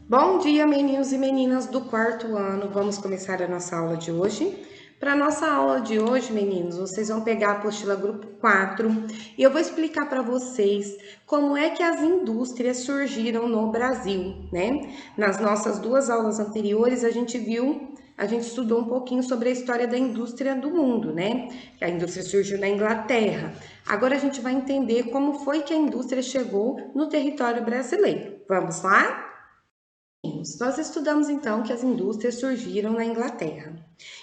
Bom dia, meninos e meninas do quarto ano. Vamos começar a nossa aula de hoje. Para a nossa aula de hoje, meninos, vocês vão pegar a apostila grupo 4 e eu vou explicar para vocês como é que as indústrias surgiram no Brasil, né? Nas nossas duas aulas anteriores, a gente estudou um pouquinho sobre a história da indústria do mundo, né? Que a indústria surgiu na Inglaterra. Agora a gente vai entender como foi que a indústria chegou no território brasileiro. Vamos lá? Nós estudamos então que as indústrias surgiram na Inglaterra.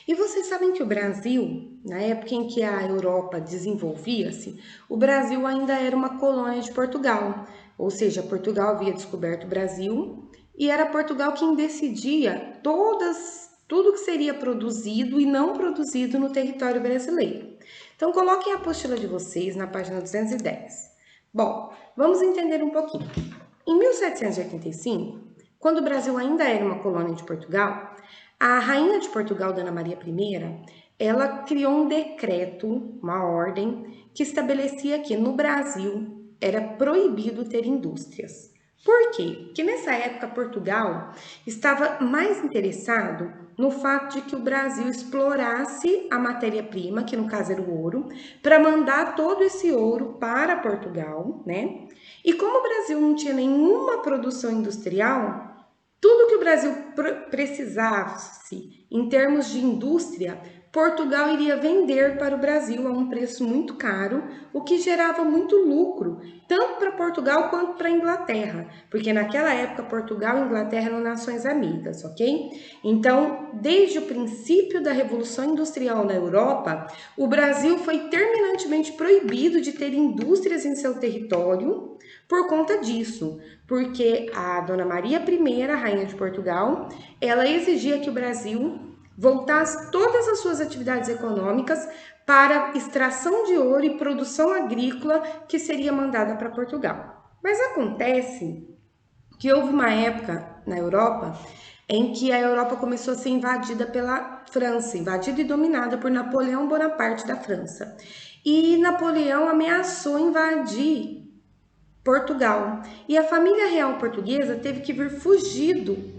E vocês sabem que o Brasil, na época em que a Europa desenvolvia-se, o Brasil ainda era uma colônia de Portugal. Ou seja, Portugal havia descoberto o Brasil e era Portugal quem decidia tudo que seria produzido e não produzido no território brasileiro. Então, coloquem a apostila de vocês na página 210. Bom, vamos entender um pouquinho. Em 1785, quando o Brasil ainda era uma colônia de Portugal, a rainha de Portugal, Dona Maria I, ela criou um decreto, uma ordem, que estabelecia que no Brasil era proibido ter indústrias. Por quê? Porque nessa época Portugal estava mais interessado no fato de que o Brasil explorasse a matéria-prima, que no caso era o ouro, para mandar todo esse ouro para Portugal, né? E como o Brasil não tinha nenhuma produção industrial, tudo que o Brasil precisasse em termos de indústria, Portugal iria vender para o Brasil a um preço muito caro, o que gerava muito lucro, tanto para Portugal quanto para a Inglaterra, porque naquela época Portugal e Inglaterra eram nações amigas, ok? Então, desde o princípio da Revolução Industrial na Europa, o Brasil foi terminantemente proibido de ter indústrias em seu território por conta disso, porque a Dona Maria I, a rainha de Portugal, ela exigia que o Brasil voltasse todas as suas atividades econômicas para extração de ouro e produção agrícola que seria mandada para Portugal. Mas acontece que houve uma época na Europa em que a Europa começou a ser invadida pela França, invadida e dominada por Napoleão Bonaparte da França. E Napoleão ameaçou invadir Portugal. E a família real portuguesa teve que vir fugido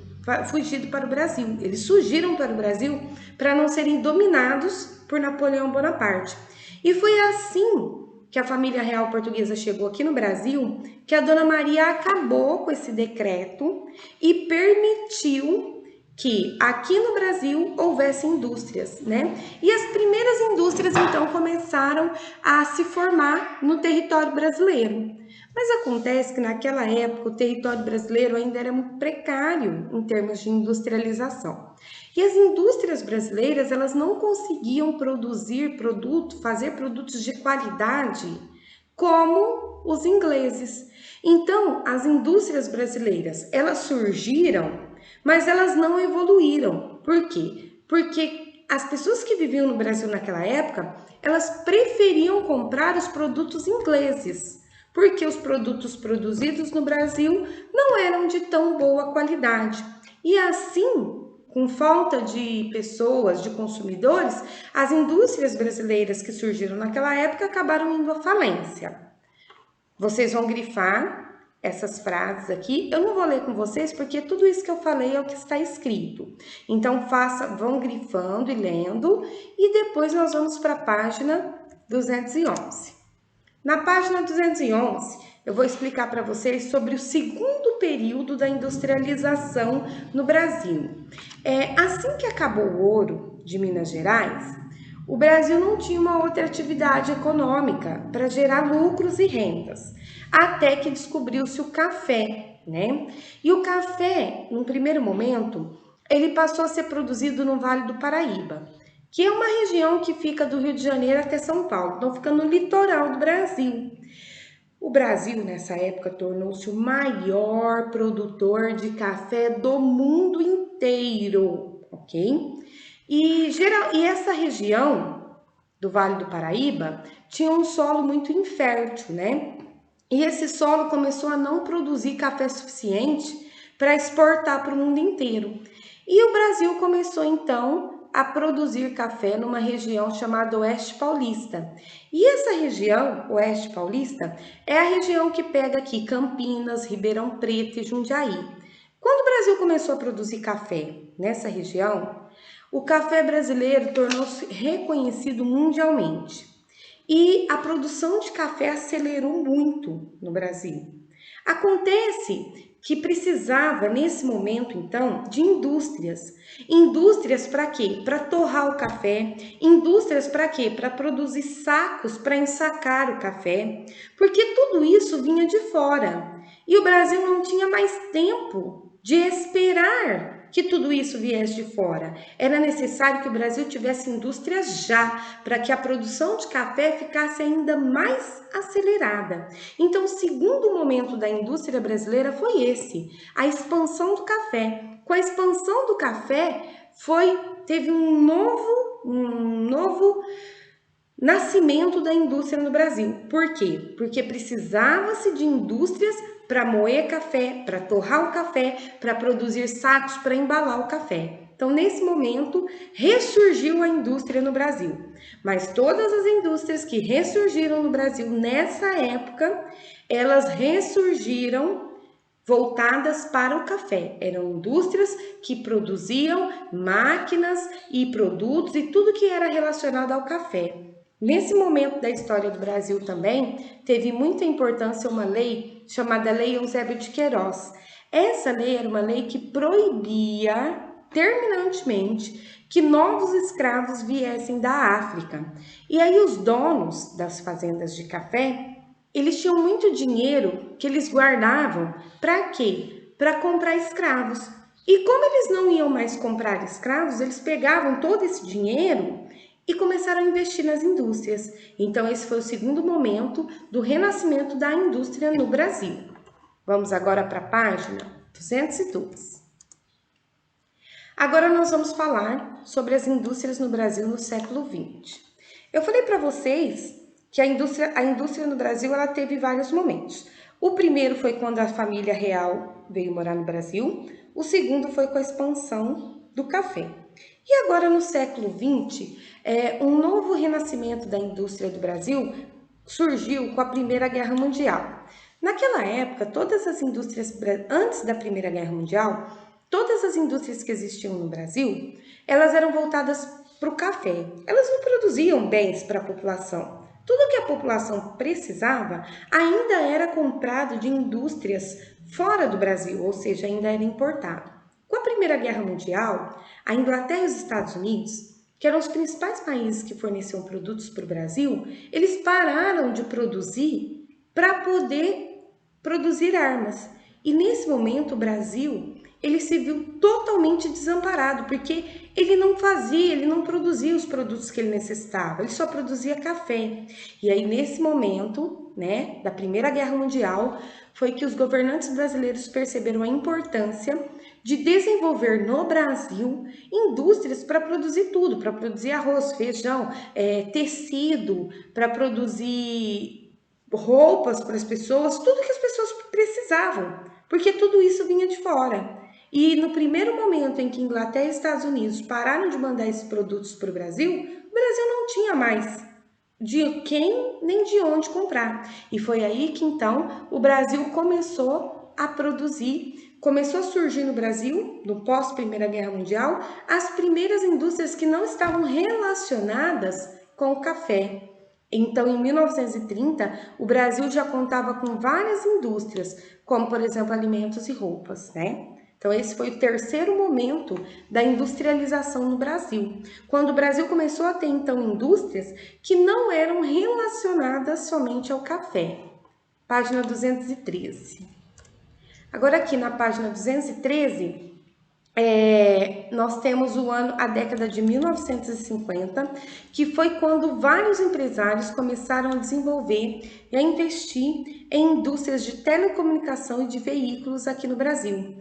para o Brasil. Eles surgiram para o Brasil para não serem dominados por Napoleão Bonaparte. E foi assim que a família real portuguesa chegou aqui no Brasil, que a Dona Maria acabou com esse decreto e permitiu que aqui no Brasil houvesse indústrias, né? E as primeiras indústrias então começaram a se formar no território brasileiro. Mas acontece que naquela época o território brasileiro ainda era muito precário em termos de industrialização. E as indústrias brasileiras, elas não conseguiam produzir produtos, fazer produtos de qualidade como os ingleses. Então, as indústrias brasileiras, elas surgiram, mas elas não evoluíram. Por quê? Porque as pessoas que viviam no Brasil naquela época, elas preferiam comprar os produtos ingleses, porque os produtos produzidos no Brasil não eram de tão boa qualidade. E assim, com falta de pessoas, de consumidores, as indústrias brasileiras que surgiram naquela época acabaram indo à falência. Vocês vão grifar essas frases aqui. Eu não vou ler com vocês porque tudo isso que eu falei é o que está escrito. Então vão grifando e lendo e depois nós vamos para a página 211. Na página 211, eu vou explicar para vocês sobre o segundo período da industrialização no Brasil. Assim que acabou o ouro de Minas Gerais, o Brasil não tinha uma outra atividade econômica para gerar lucros e rendas, até que descobriu-se o café, né? E o café, num primeiro momento, ele passou a ser produzido no Vale do Paraíba, que é uma região que fica do Rio de Janeiro até São Paulo, então fica no litoral do Brasil. O Brasil, nessa época, tornou-se o maior produtor de café do mundo inteiro, ok? E essa região do Vale do Paraíba tinha um solo muito infértil, né? E esse solo começou a não produzir café suficiente para exportar para o mundo inteiro. E o Brasil começou então a produzir café numa região chamada Oeste Paulista. E essa região, Oeste Paulista, é a região que pega aqui Campinas, Ribeirão Preto e Jundiaí. Quando o Brasil começou a produzir café nessa região, o café brasileiro tornou-se reconhecido mundialmente. E a produção de café acelerou muito no Brasil. Acontece que precisava, nesse momento, então, de indústrias. Indústrias para quê? Para torrar o café. Indústrias para quê? Para produzir sacos para ensacar o café. Porque tudo isso vinha de fora. E o Brasil não tinha mais tempo de esperar que tudo isso viesse de fora. Era necessário que o Brasil tivesse indústrias já, para que a produção de café ficasse ainda mais acelerada. Então, o segundo momento da indústria brasileira foi esse, a expansão do café. Com a expansão do café, teve um novo nascimento da indústria no Brasil. Por quê? Porque precisava-se de indústrias para moer café, para torrar o café, para produzir sacos para embalar o café. Então, nesse momento, ressurgiu a indústria no Brasil. Mas todas as indústrias que ressurgiram no Brasil nessa época, elas ressurgiram voltadas para o café. Eram indústrias que produziam máquinas e produtos e tudo que era relacionado ao café. Nesse momento da história do Brasil também, teve muita importância uma lei chamada Lei Eusébio de Queiroz. Essa lei era uma lei que proibia terminantemente que novos escravos viessem da África. E aí os donos das fazendas de café, eles tinham muito dinheiro que eles guardavam para quê? Para comprar escravos. E como eles não iam mais comprar escravos, eles pegavam todo esse dinheiro e começaram a investir nas indústrias. Então, esse foi o segundo momento do renascimento da indústria no Brasil. Vamos agora para a página 202. Agora nós vamos falar sobre as indústrias no Brasil no século XX. Eu falei para vocês que a indústria no Brasil ela teve vários momentos. O primeiro foi quando a família real veio morar no Brasil. O segundo foi com a expansão do café. E agora, no século XX, um novo renascimento da indústria do Brasil surgiu com a Primeira Guerra Mundial. Naquela época, todas as indústrias, antes da Primeira Guerra Mundial, todas as indústrias que existiam no Brasil, elas eram voltadas para o café. Elas não produziam bens para a população. Tudo que a população precisava ainda era comprado de indústrias fora do Brasil, ou seja, ainda era importado. Com a Primeira Guerra Mundial, a Inglaterra e os Estados Unidos, que eram os principais países que forneciam produtos para o Brasil, eles pararam de produzir para poder produzir armas. E nesse momento o Brasil, ele se viu totalmente desamparado, porque ele não produzia os produtos que ele necessitava, ele só produzia café. E aí nesse momento, né, da Primeira Guerra Mundial, foi que os governantes brasileiros perceberam a importância de desenvolver no Brasil indústrias para produzir tudo, para produzir arroz, feijão, tecido, para produzir roupas para as pessoas, tudo que as pessoas precisavam, porque tudo isso vinha de fora. E no primeiro momento em que Inglaterra e Estados Unidos pararam de mandar esses produtos para o Brasil não tinha mais de quem nem de onde comprar. E foi aí que então o Brasil começou a produzir, começou a surgir no Brasil, no pós-Primeira Guerra Mundial, as primeiras indústrias que não estavam relacionadas com o café. Então, em 1930, o Brasil já contava com várias indústrias, como, por exemplo, alimentos e roupas, né? Então, esse foi o terceiro momento da industrialização no Brasil, quando o Brasil começou a ter, então, indústrias que não eram relacionadas somente ao café. Página 213. Agora, aqui na página 213, nós temos a década de 1950, que foi quando vários empresários começaram a desenvolver e a investir em indústrias de telecomunicação e de veículos aqui no Brasil.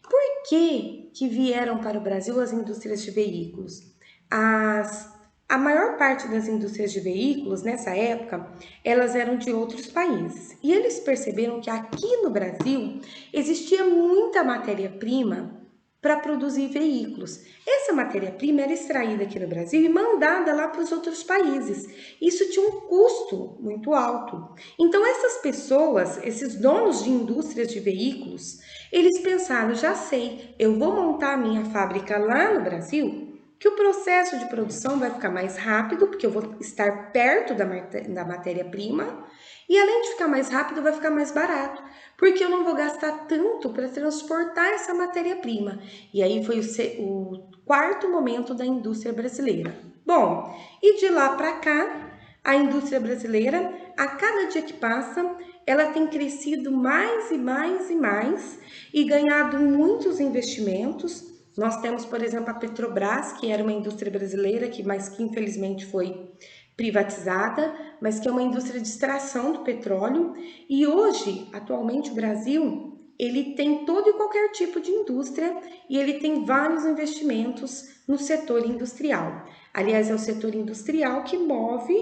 Por que vieram para o Brasil as indústrias de veículos? A maior parte das indústrias de veículos, nessa época, elas eram de outros países. E eles perceberam que aqui no Brasil existia muita matéria-prima para produzir veículos. Essa matéria-prima era extraída aqui no Brasil e mandada lá para os outros países. Isso tinha um custo muito alto. Então, essas pessoas, esses donos de indústrias de veículos, eles pensaram, já sei, eu vou montar a minha fábrica lá no Brasil, que o processo de produção vai ficar mais rápido, porque eu vou estar perto da matéria-prima, e além de ficar mais rápido, vai ficar mais barato, porque eu não vou gastar tanto para transportar essa matéria-prima. E aí foi o quarto momento da indústria brasileira. Bom, e de lá para cá, a indústria brasileira, a cada dia que passa, ela tem crescido mais e mais e mais e ganhado muitos investimentos. Nós temos, por exemplo, a Petrobras, que era uma indústria brasileira, mas que infelizmente foi privatizada, mas que é uma indústria de extração do petróleo. E hoje, atualmente, o Brasil, ele tem todo e qualquer tipo de indústria e ele tem vários investimentos no setor industrial. Aliás, é o setor industrial que move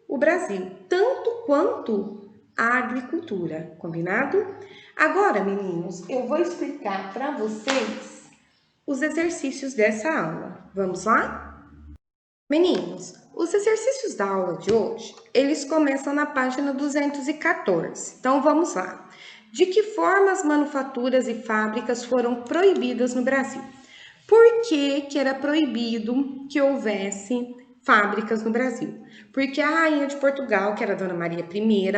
o Brasil, tanto quanto a agricultura, combinado? Agora, meninos, eu vou explicar para vocês os exercícios dessa aula. Vamos lá? Meninos, os exercícios da aula de hoje, eles começam na página 214. Então, vamos lá. De que forma as manufaturas e fábricas foram proibidas no Brasil? Por que era proibido que houvesse fábricas no Brasil? Porque a rainha de Portugal, que era a Dona Maria I,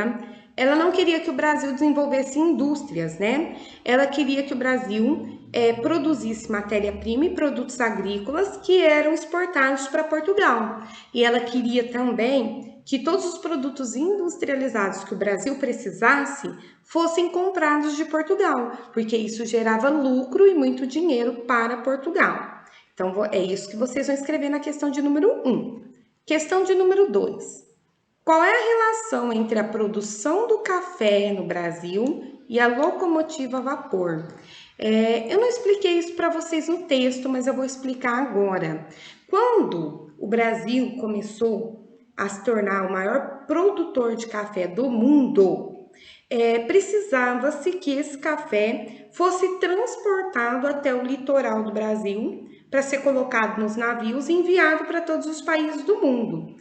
ela não queria que o Brasil desenvolvesse indústrias, né? Ela queria que o Brasil produzisse matéria-prima e produtos agrícolas que eram exportados para Portugal. E ela queria também que todos os produtos industrializados que o Brasil precisasse fossem comprados de Portugal, porque isso gerava lucro e muito dinheiro para Portugal. Então, é isso que vocês vão escrever na questão de número 1. Questão de número 2. Qual é a relação entre a produção do café no Brasil e a locomotiva a vapor? Eu não expliquei isso para vocês no texto, mas eu vou explicar agora. Quando o Brasil começou a se tornar o maior produtor de café do mundo, precisava-se que esse café fosse transportado até o litoral do Brasil para ser colocado nos navios e enviado para todos os países do mundo.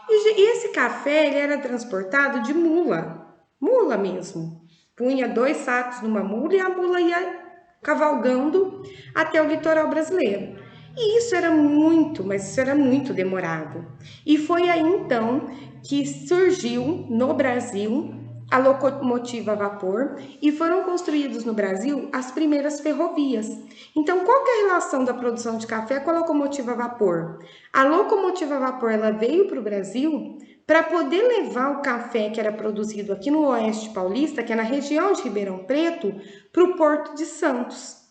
E esse café ele era transportado de mula mesmo. Punha 2 sacos numa mula e a mula ia cavalgando até o litoral brasileiro. E isso era muito demorado. E foi aí então que surgiu no Brasil a locomotiva a vapor e foram construídos no Brasil as primeiras ferrovias. Então, qual que é a relação da produção de café com a locomotiva a vapor? A locomotiva a vapor ela veio para o Brasil para poder levar o café que era produzido aqui no Oeste Paulista, que é na região de Ribeirão Preto, para o Porto de Santos.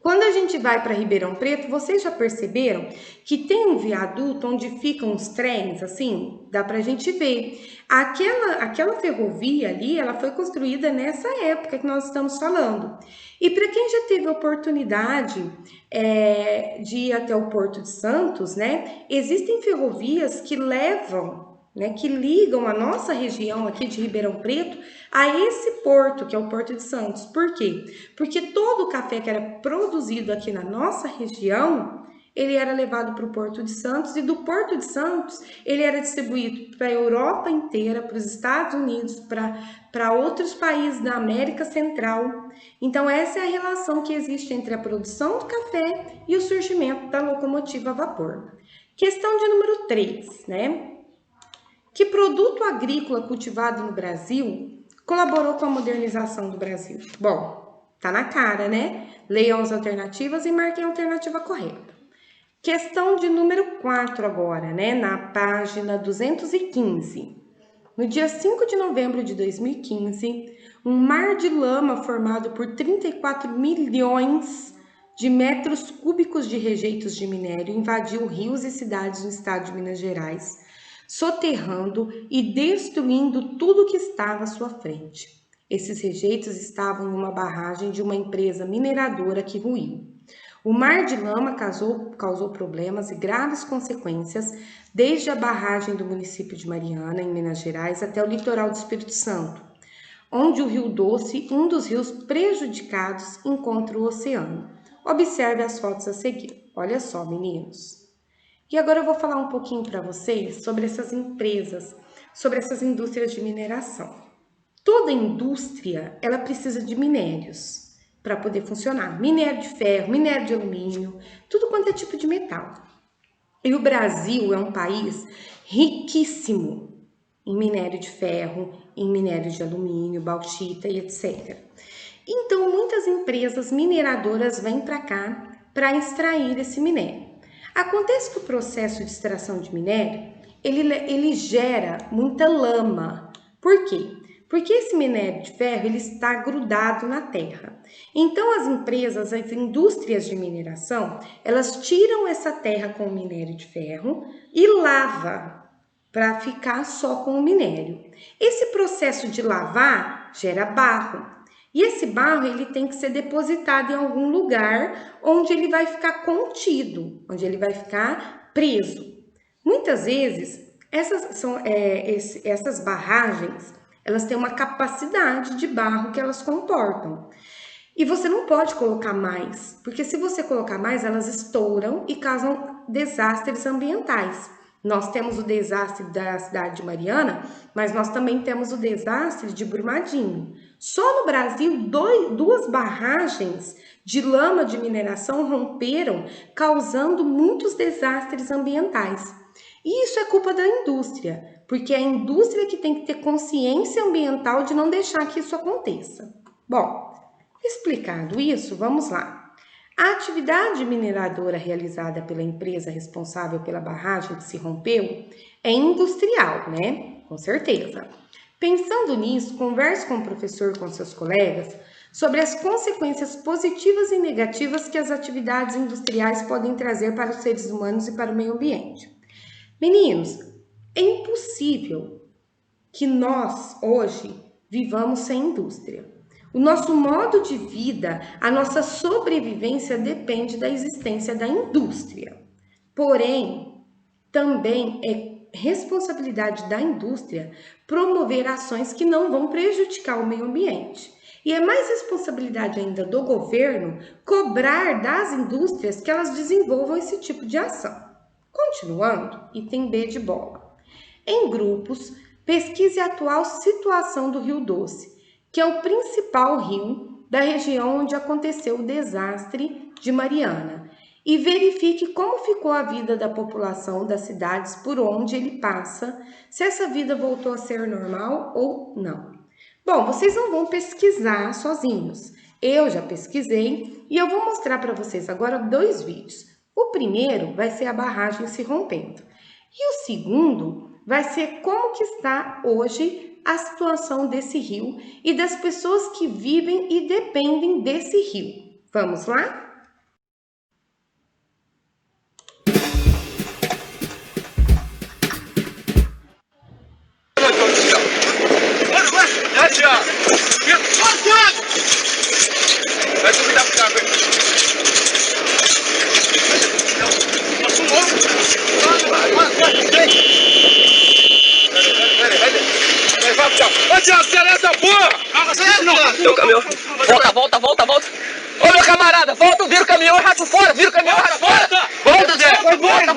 Quando a gente vai para Ribeirão Preto, vocês já perceberam que tem um viaduto onde ficam os trens, assim? Dá para a gente ver. Aquela ferrovia ali, ela foi construída nessa época que nós estamos falando. E para quem já teve a oportunidade de ir até o Porto de Santos, né? Existem ferrovias que levam, né, que ligam a nossa região aqui de Ribeirão Preto a esse porto, que é o Porto de Santos. Por quê? Porque todo o café que era produzido aqui na nossa região, ele era levado para o Porto de Santos e do Porto de Santos ele era distribuído para a Europa inteira, para os Estados Unidos, para outros países da América Central. Então essa é a relação que existe entre a produção do café e o surgimento da locomotiva a vapor. Questão de número 3, né? Que produto agrícola cultivado no Brasil colaborou com a modernização do Brasil? Bom, tá na cara, né? Leiam as alternativas e marquem a alternativa correta. Questão de número 4 agora, né? Na página 215. No dia 5 de novembro de 2015, um mar de lama formado por 34 milhões de metros cúbicos de rejeitos de minério invadiu rios e cidades no estado de Minas Gerais, soterrando e destruindo tudo que estava à sua frente. Esses rejeitos estavam em uma barragem de uma empresa mineradora que ruiu. O mar de lama causou problemas e graves consequências, desde a barragem do município de Mariana, em Minas Gerais, até o litoral do Espírito Santo, onde o Rio Doce, um dos rios prejudicados, encontra o oceano. Observe as fotos a seguir. Olha só, meninos. E agora eu vou falar um pouquinho para vocês sobre essas empresas, sobre essas indústrias de mineração. Toda indústria, ela precisa de minérios para poder funcionar. Minério de ferro, minério de alumínio, tudo quanto é tipo de metal. E o Brasil é um país riquíssimo em minério de ferro, em minério de alumínio, bauxita e etc. Então, muitas empresas mineradoras vêm para cá para extrair esse minério. Acontece que o processo de extração de minério, ele gera muita lama. Por quê? Porque esse minério de ferro, ele está grudado na terra. Então, as empresas, as indústrias de mineração, elas tiram essa terra com o minério de ferro e lava para ficar só com o minério. Esse processo de lavar gera barro. E esse barro ele tem que ser depositado em algum lugar onde ele vai ficar contido, onde ele vai ficar preso. Muitas vezes, essas barragens, elas têm uma capacidade de barro que elas comportam. E você não pode colocar mais, porque se você colocar mais, elas estouram e causam desastres ambientais. Nós temos o desastre da cidade de Mariana, mas nós também temos o desastre de Brumadinho. Só no Brasil, duas barragens de lama de mineração romperam, causando muitos desastres ambientais. E isso é culpa da indústria, porque é a indústria que tem que ter consciência ambiental de não deixar que isso aconteça. Bom, explicado isso, vamos lá. A atividade mineradora realizada pela empresa responsável pela barragem que se rompeu é industrial, né? Com certeza. Pensando nisso, converse com o professor, com seus colegas, sobre as consequências positivas e negativas que as atividades industriais podem trazer para os seres humanos e para o meio ambiente. Meninos, é impossível que nós, hoje, vivamos sem indústria. O nosso modo de vida, a nossa sobrevivência depende da existência da indústria. Porém, também é responsabilidade da indústria promover ações que não vão prejudicar o meio ambiente. E é mais responsabilidade ainda do governo cobrar das indústrias que elas desenvolvam esse tipo de ação. Continuando, item B de bola. Em grupos, pesquise a atual situação do Rio Doce, que é o principal rio da região onde aconteceu o desastre de Mariana, e verifique como ficou a vida da população das cidades por onde ele passa, se essa vida voltou a ser normal ou não. Bom, vocês não vão pesquisar sozinhos. Eu já pesquisei e eu vou mostrar para vocês agora 2 vídeos. O primeiro vai ser a barragem se rompendo. E o segundo vai ser como que está hoje a situação desse rio e das pessoas que vivem e dependem desse rio. Vamos lá? Meu caminhão. Volta. Ô, meu camarada, volta, vira o caminhão e racha fora, vira o caminhão e racha fora. Volta, Zé. Volta.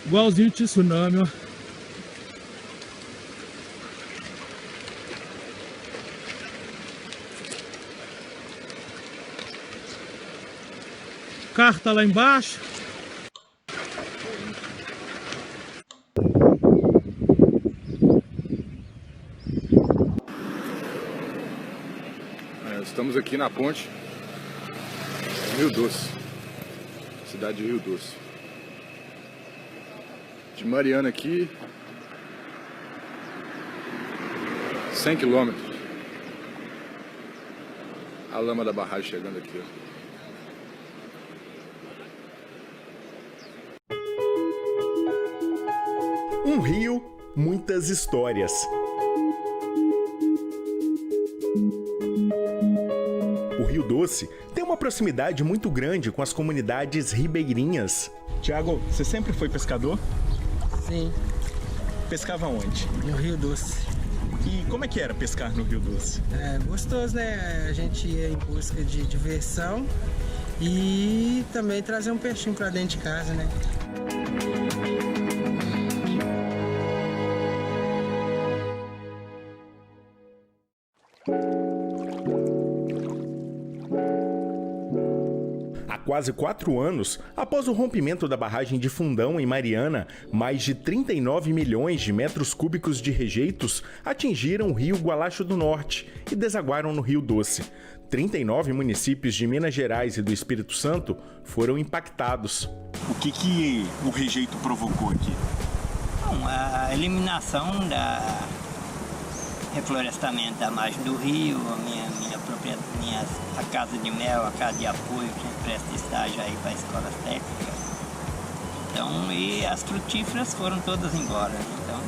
Igualzinho de tsunami, ó. O carro tá lá embaixo. Estamos aqui na ponte Rio Doce, cidade de Rio Doce. De Mariana aqui, 100 quilômetros. a lama da barragem chegando aqui, ó. Um rio, muitas histórias. O Rio Doce tem uma proximidade muito grande com as comunidades ribeirinhas. Tiago, você sempre foi pescador? Sim, Pescava onde? no Rio Doce. E como é que era pescar no Rio Doce? É gostoso, né? A gente ia em busca de diversão e também trazer um peixinho pra dentro de casa, né? Há quase 4 anos, após o rompimento da barragem de Fundão em Mariana, mais de 39 milhões de metros cúbicos de rejeitos atingiram o rio Gualacho do Norte e desaguaram no Rio Doce. 39 municípios de Minas Gerais e do Espírito Santo foram impactados. O que o rejeito provocou aqui? Bom, a eliminação da reflorestamento da margem do rio, a casa de mel, a casa de apoio que presta estágio aí para escolas técnicas. Então, e as frutíferas foram todas embora. Então,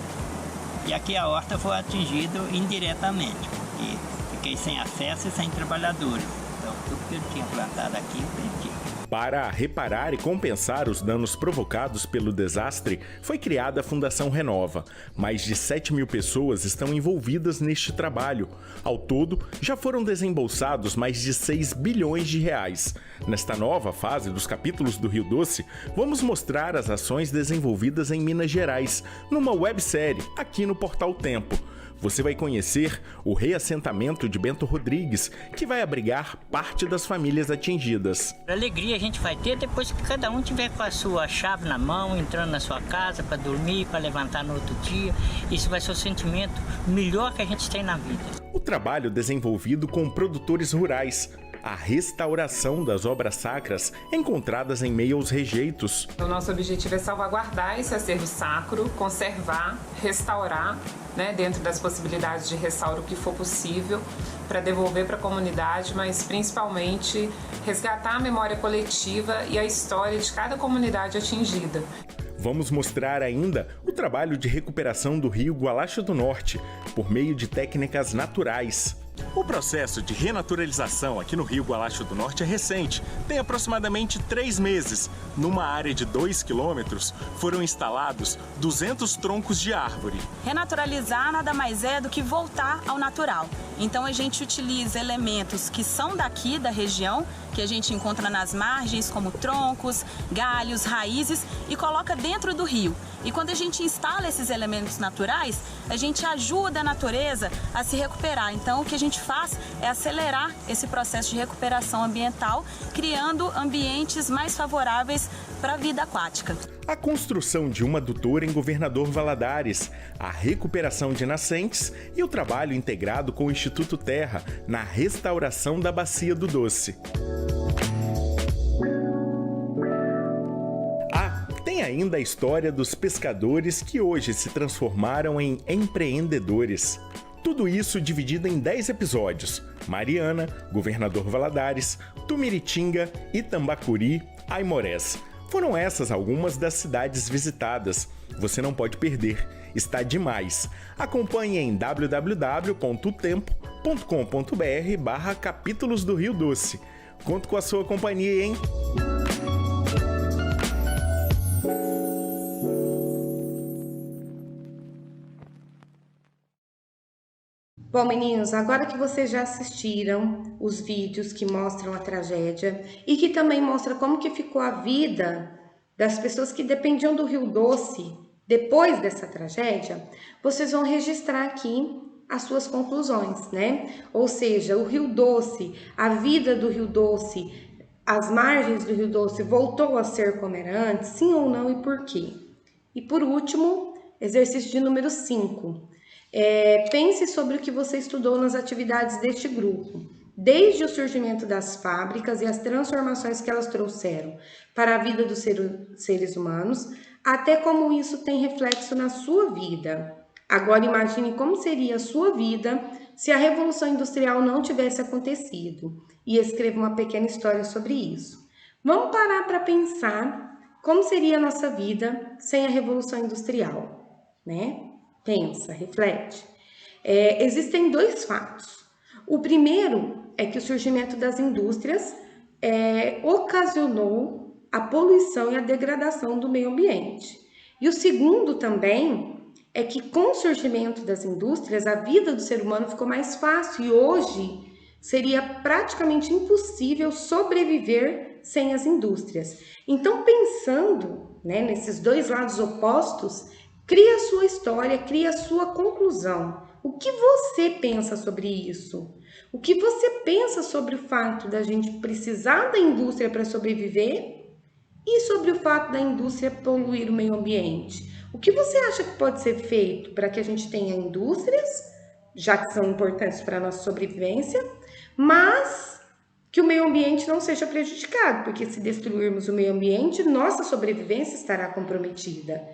e aqui a horta foi atingida indiretamente, porque fiquei sem acesso e sem trabalhadores. Então, tudo que eu tinha plantado aqui, eu perdi. Para reparar e compensar os danos provocados pelo desastre, foi criada a Fundação Renova. Mais de 7 mil pessoas estão envolvidas neste trabalho. Ao todo, já foram desembolsados mais de 6 bilhões de reais. Nesta nova fase dos capítulos do Rio Doce, vamos mostrar as ações desenvolvidas em Minas Gerais, numa websérie aqui no Portal Tempo. Você vai conhecer o reassentamento de Bento Rodrigues, que vai abrigar parte das famílias atingidas. Alegria a gente vai ter depois que cada um tiver com a sua chave na mão, entrando na sua casa para dormir, para levantar no outro dia. Isso vai ser o sentimento melhor que a gente tem na vida. O trabalho desenvolvido com produtores rurais, a restauração das obras sacras encontradas em meio aos rejeitos. O nosso objetivo é salvaguardar esse acervo sacro, conservar, restaurar, dentro das possibilidades de restauro que for possível, para devolver para a comunidade, mas principalmente resgatar a memória coletiva e a história de cada comunidade atingida. Vamos mostrar ainda o trabalho de recuperação do rio Gualacho do Norte, por meio de técnicas naturais. O processo de renaturalização aqui no rio Gualacho do Norte é recente, tem aproximadamente 3 meses. Numa área de 2 quilômetros, foram instalados 200 troncos de árvore. Renaturalizar nada mais é do que voltar ao natural. Então a gente utiliza elementos que são daqui da região, que a gente encontra nas margens, como troncos, galhos, raízes, e coloca dentro do rio. E quando a gente instala esses elementos naturais, a gente ajuda a natureza a se recuperar. Então o que a gente faz é acelerar esse processo de recuperação ambiental, criando ambientes mais favoráveis para a vida aquática. A construção de uma adutora em Governador Valadares, a recuperação de nascentes e o trabalho integrado com o Instituto Terra na restauração da Bacia do Doce. Tem ainda a história dos pescadores que hoje se transformaram em empreendedores. Tudo isso dividido em 10 episódios: Mariana, Governador Valadares, Tumiritinga, Itambacuri, Aimorés. Foram essas algumas das cidades visitadas. Você não pode perder, está demais. Acompanhe em www.tempo.com.br/capítulos do Rio Doce. Conto com a sua companhia, hein? Bom, meninos, agora que vocês já assistiram os vídeos que mostram a tragédia e que também mostra como que ficou a vida das pessoas que dependiam do Rio Doce depois dessa tragédia, vocês vão registrar aqui as suas conclusões, né? Ou seja, o Rio Doce, a vida do Rio Doce, as margens do Rio Doce voltou a ser como era antes, sim ou não e por quê? E por último, exercício de número 5. Pense sobre o que você estudou nas atividades deste grupo, desde o surgimento das fábricas e as transformações que elas trouxeram para a vida dos seres humanos, até como isso tem reflexo na sua vida. Agora imagine como seria a sua vida se a Revolução Industrial não tivesse acontecido. E escreva uma pequena história sobre isso. Vamos parar para pensar como seria a nossa vida sem a Revolução Industrial, né? Pensa, reflete. Existem dois fatos. O primeiro é que o surgimento das indústrias ocasionou a poluição e a degradação do meio ambiente. E o segundo também é que com o surgimento das indústrias, a vida do ser humano ficou mais fácil e hoje seria praticamente impossível sobreviver sem as indústrias. Então, pensando, né, nesses dois lados opostos, cria a sua história, cria a sua conclusão. O que você pensa sobre isso? O que você pensa sobre o fato da gente precisar da indústria para sobreviver e sobre o fato da indústria poluir o meio ambiente? O que você acha que pode ser feito para que a gente tenha indústrias, já que são importantes para a nossa sobrevivência, mas que o meio ambiente não seja prejudicado, porque se destruirmos o meio ambiente, nossa sobrevivência estará comprometida.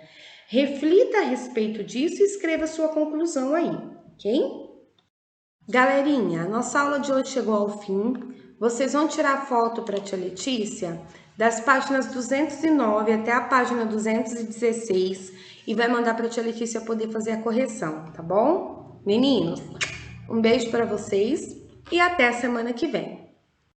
Reflita a respeito disso e escreva sua conclusão aí, ok? Galerinha, a nossa aula de hoje chegou ao fim. Vocês vão tirar foto para a tia Letícia das páginas 209 até a página 216 e vai mandar para a tia Letícia poder fazer a correção, tá bom? Meninos, um beijo para vocês e até a semana que vem.